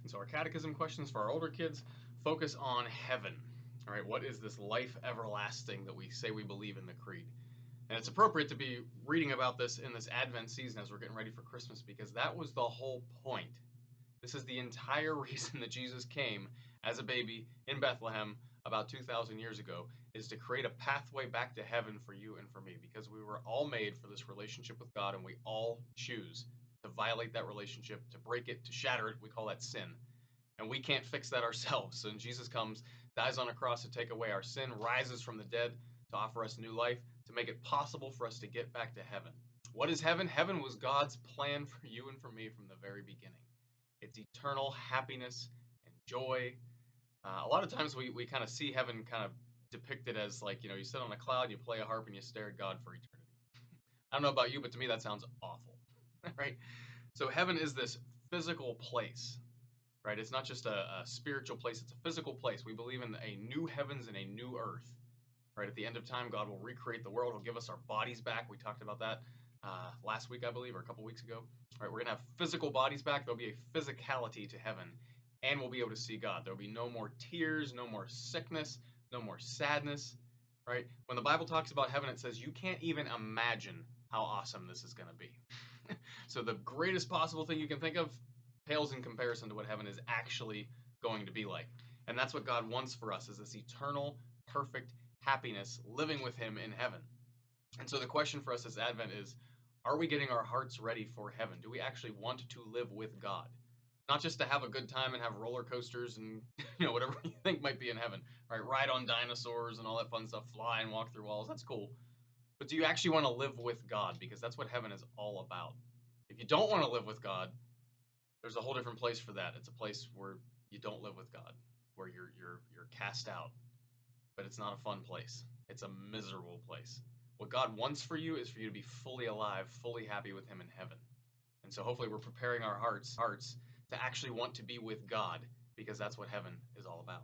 So our catechism questions for our older kids focus on heaven. All right, what is this life everlasting that we say we believe in the creed? And it's appropriate to be reading about this in this Advent season as we're getting ready for Christmas because that was the whole point. This is the entire reason that Jesus came as a baby in Bethlehem about 2,000 years ago, is to create a pathway back to heaven for you and for me, because we were all made for this relationship with God, and we all choose to violate that relationship, to break it, to shatter it. We call that sin. And we can't fix that ourselves. So Jesus comes, dies on a cross to take away our sin, rises from the dead to offer us new life, to make it possible for us to get back to heaven. What is heaven? Heaven was God's plan for you and for me from the very beginning. It's eternal happiness and joy. A lot of times we kind of see heaven kind of depicted as like, you sit on a cloud, you play a harp, and you stare at God for eternity. I don't know about you, but to me that sounds awful, right? So heaven is this physical place, right? It's not just a spiritual place, it's a physical place. We believe in a new heavens and a new earth, right? At the end of time, God will recreate the world. He'll give us our bodies back. We talked about that last week, I believe, or a couple weeks ago. Right? We're going to have physical bodies back. There'll be a physicality to heaven, and we'll be able to see God. There'll be no more tears, no more sickness, no more sadness, right? When the Bible talks about heaven, it says you can't even imagine how awesome this is going to be. So the greatest possible thing you can think of pales in comparison to what heaven is actually going to be like. And that's what God wants for us, is this eternal, perfect happiness living with him in heaven. And so the question for us this Advent is, are we getting our hearts ready for heaven? Do we actually want to live with God? Not just to have a good time and have roller coasters and whatever you think might be in heaven, right? Ride on dinosaurs and all that fun stuff, fly and walk through walls. That's cool. But do you actually want to live with God? Because that's what heaven is all about. If you don't want to live with God, there's a whole different place for that. It's a place where you don't live with God, where you're cast out. But it's not a fun place. It's a miserable place. What God wants for you is for you to be fully alive, fully happy with him in heaven. And so hopefully we're preparing our hearts to actually want to be with God, because that's what heaven is all about.